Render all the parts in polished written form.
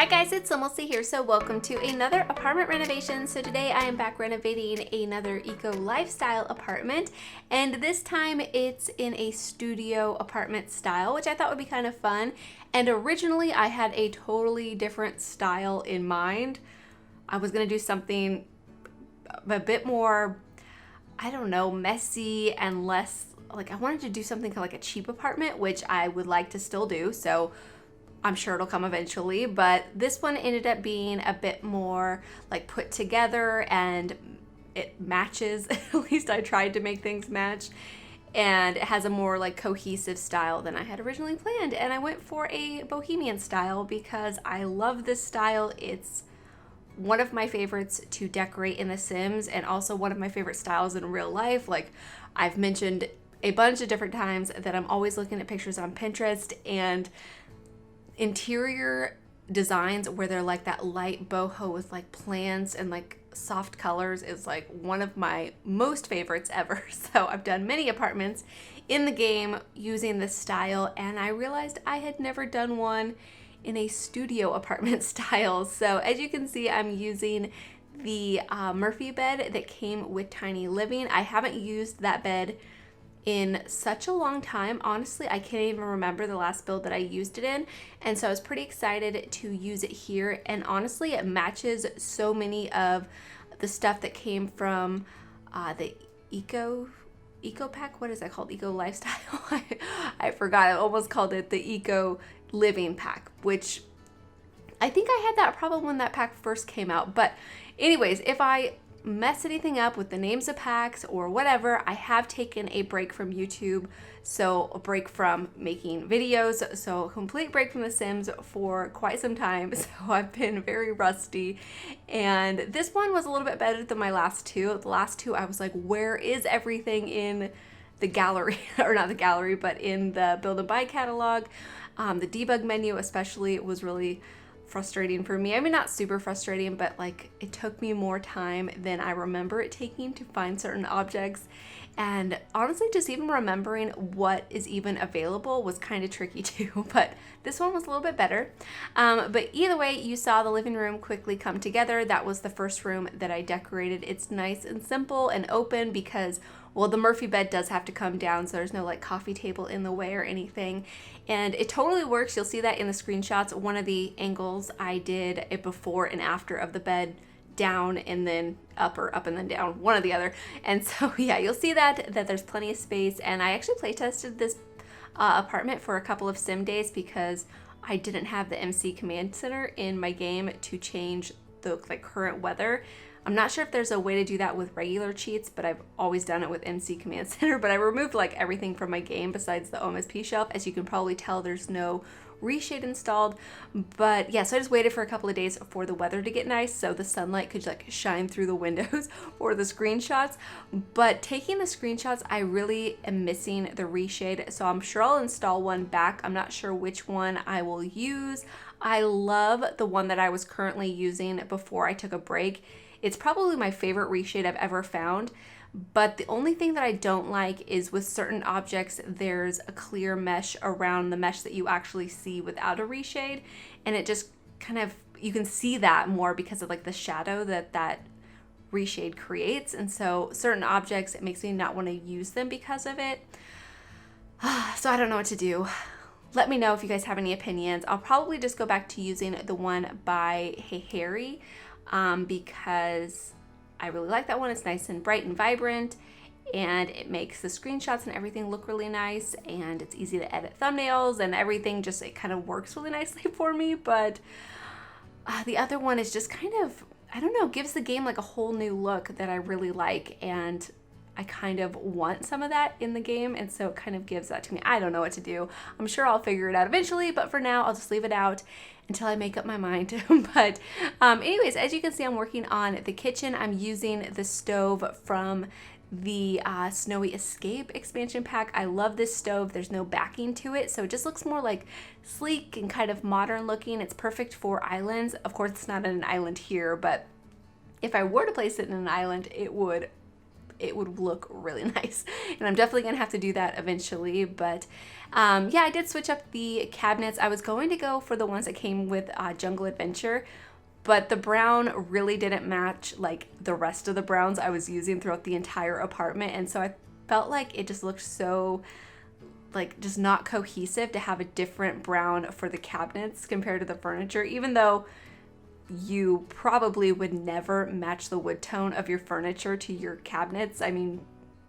Hi guys, it's SimLicy here, so welcome to another apartment renovation. So today I am back renovating another eco lifestyle apartment, and this time it's in a studio apartment style, which I thought would be kind of fun. And originally I had a totally different style in mind. I was gonna do something a bit more, I don't know, messy and less, like I wanted to do something kind of like a cheap apartment, which I would like to still do. So I'm sure it'll come eventually, but this one ended up being a bit more like put together and it matches. At least I tried to make things match, and it has a more like cohesive style than I had originally planned. And I went for a bohemian style because I love this style. It's one of my favorites to decorate in The Sims and also one of my favorite styles in real life. Like I've mentioned a bunch of different times that I'm always looking at pictures on Pinterest, and interior designs where they're like that light boho with like plants and like soft colors is like one of my most favorites ever. So I've done many apartments in the game using this style, and I realized I had never done one in a studio apartment style. So as you can see, I'm using the Murphy bed that came with Tiny Living. I haven't used that bed in such a long time. Honestly, I can't even remember the last build that I used it in, and so I was pretty excited to use it here. And honestly, it matches so many of the stuff that came from the eco pack. What is that called? Eco lifestyle. I forgot. I almost called it the eco living pack, which I think I had that problem when that pack first came out. But anyways, if I mess anything up with the names of packs or whatever, I have taken a break from YouTube, so a break from making videos, so a complete break from The Sims for quite some time. So I've been very rusty, and this one was a little bit better than my last two. The last two I was like, where is everything in the gallery? Or not the gallery, but in the build and buy catalog. The debug menu especially was really frustrating for me. I mean, not super frustrating, but like it took me more time than I remember it taking to find certain objects. And honestly, just even remembering what is even available was kind of tricky too, but this one was a little bit better. But either way, you saw the living room quickly come together. That was the first room that I decorated. It's nice and simple and open because, well, the Murphy bed does have to come down, so there's no like coffee table in the way or anything. And it totally works. You'll see that in the screenshots. One of the angles I did a before and after of the bed, down and then up, or up and then down, one or the other. And so yeah, you'll see that there's plenty of space. And I actually play tested this apartment for a couple of sim days because I didn't have the MC Command Center in my game to change the like current weather. I'm not sure if there's a way to do that with regular cheats, but I've always done it with MC Command Center. But I removed like everything from my game besides the OMSP shelf. As you can probably tell, there's no Reshade installed. But yeah, so I just waited for a couple of days for the weather to get nice so the sunlight could like shine through the windows for the screenshots. But taking the screenshots, I really am missing the Reshade, so I'm sure I'll install one back. I'm not sure which one I will use. I love the one that I was currently using before I took a break. It's probably my favorite Reshade I've ever found, but the only thing that I don't like is with certain objects, there's a clear mesh around the mesh that you actually see without a Reshade, and it just kind of, you can see that more because of like the shadow that Reshade creates. And so certain objects, it makes me not want to use them because of it. So I don't know what to do. Let me know if you guys have any opinions. I'll probably just go back to using the one by Hey Harry, because I really like that one. It's nice and bright and vibrant, and it makes the screenshots and everything look really nice, and it's easy to edit thumbnails and everything. Just, it kind of works really nicely for me. But the other one is just kind of, I don't know, gives the game like a whole new look that I really like, and I kind of want some of that in the game, and so it kind of gives that to me. I don't know what to do. I'm sure I'll figure it out eventually, but for now I'll just leave it out until I make up my mind. But anyways, as you can see, I'm working on the kitchen. I'm using the stove from the Snowy Escape expansion pack. I love this stove. There's no backing to it, so it just looks more like sleek and kind of modern looking. It's perfect for islands. Of course, it's not on an island here, but if I were to place it in an island, it would it would look really nice. And I'm definitely gonna have to do that eventually. But yeah, I did switch up the cabinets. I was going to go for the ones that came with Jungle Adventure, but the brown really didn't match like the rest of the browns I was using throughout the entire apartment. And so I felt like it just looked so like just not cohesive to have a different brown for the cabinets compared to the furniture, even though you probably would never match the wood tone of your furniture to your cabinets. I mean,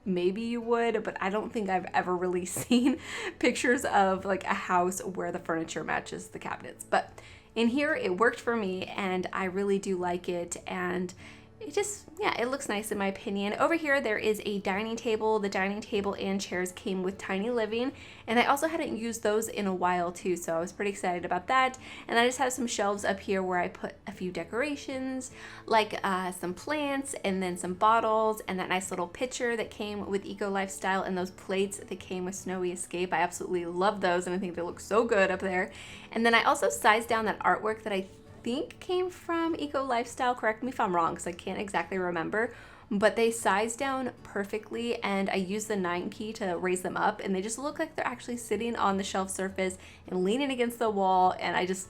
maybe you would, but I don't think I've ever really seen pictures of like a house where the furniture matches the cabinets. But in here, it worked for me, and I really do like it, and it just, yeah, it looks nice in my opinion. Over here, there is a dining table. The dining table and chairs came with Tiny Living, and I also hadn't used those in a while too, so I was pretty excited about that. And I just have some shelves up here where I put a few decorations, like some plants, and then some bottles, and that nice little pitcher that came with Eco Lifestyle, and those plates that came with Snowy Escape. I absolutely love those, and I think they look so good up there. And then I also sized down that artwork that I think came from Eco Lifestyle. Correct me if I'm wrong, because I can't exactly remember, but they sized down perfectly, and I used the 9 key to raise them up, and they just look like they're actually sitting on the shelf surface and leaning against the wall. And I don't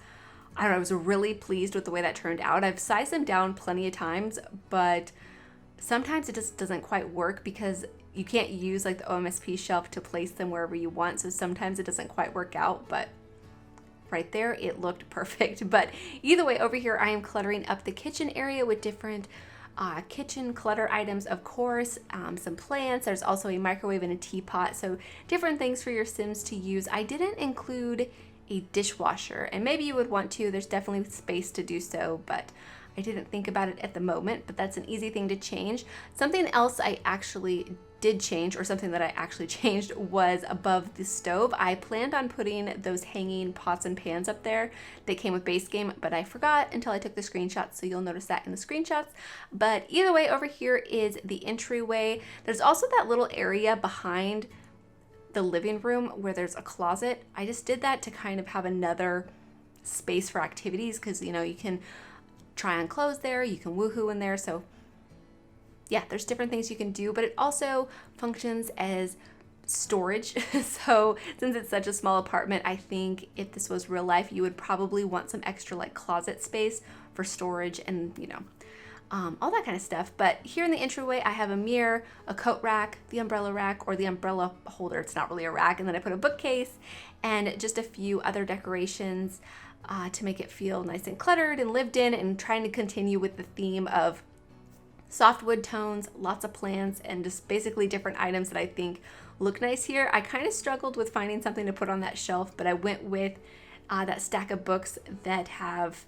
know, I was really pleased with the way that turned out. I've sized them down plenty of times, but sometimes it just doesn't quite work because you can't use like the OMSP shelf to place them wherever you want, so sometimes it doesn't quite work out. But right there, it looked perfect. But either way, over here I am cluttering up the kitchen area with different kitchen clutter items, of course, some plants. There's also a microwave and a teapot, so different things for your Sims to use. I didn't include a dishwasher, and maybe you would want to. There's definitely space to do so, but I didn't think about it at the moment, but that's an easy thing to change. Something else I actually did change, or something that I actually changed, was above the stove. I planned on putting those hanging pots and pans up there. They came with base game, but I forgot until I took the screenshots, so you'll notice that in the screenshots. But either way, over here is the entryway. There's also that little area behind the living room where there's a closet. I just did that to kind of have another space for activities, because you know, you can try on clothes there, you can woohoo in there, so yeah, there's different things you can do, but it also functions as storage. So since it's such a small apartment, I think if this was real life, you would probably want some extra like closet space for storage and, you know, all that kind of stuff. But here in the entryway, I have a mirror, a coat rack, the umbrella rack, or the umbrella holder. It's not really a rack. And then I put a bookcase and just a few other decorations to make it feel nice and cluttered and lived in, and trying to continue with the theme of soft wood tones, lots of plants, and just basically different items that I think look nice here. I kind of struggled with finding something to put on that shelf, but I went with that stack of books that have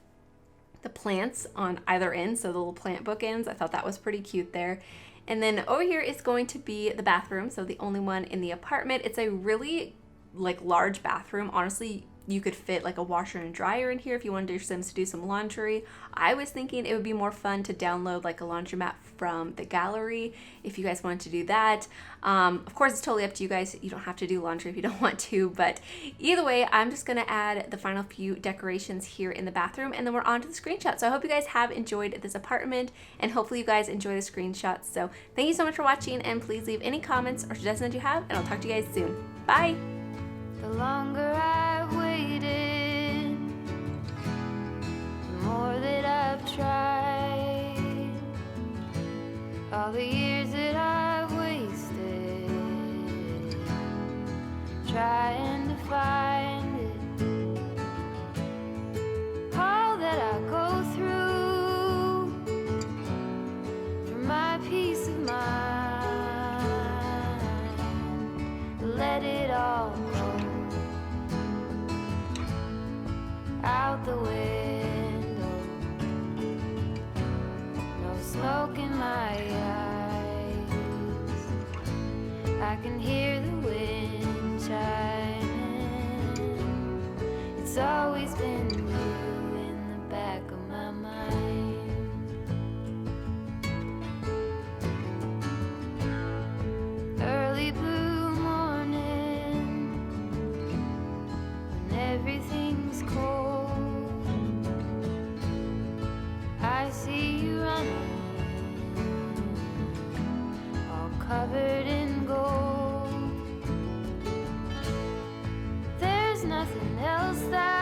the plants on either end, so the little plant bookends. I thought that was pretty cute there. And then over here is going to be the bathroom, so the only one in the apartment. It's a really like large bathroom. Honestly, you could fit like a washer and dryer in here if you wanted your Sims to do some laundry. I was thinking it would be more fun to download like a laundromat from the gallery if you guys wanted to do that. Of course, it's totally up to you guys. You don't have to do laundry if you don't want to, but either way, I'm just gonna add the final few decorations here in the bathroom, and then we're on to the screenshots. So I hope you guys have enjoyed this apartment, and hopefully you guys enjoy the screenshots. So thank you so much for watching, and please leave any comments or suggestions you have, and I'll talk to you guys soon. Bye! The longer I've waited, the more that I've tried. All the years that I've wasted trying to find it. All that I go through for my peace of mind. Let it all go out the window, no smoke in my eyes. I can hear the wind chiming. It's always been you in the back of my mind. Early blue morning, when everything's cold, I see you running, all nothing else that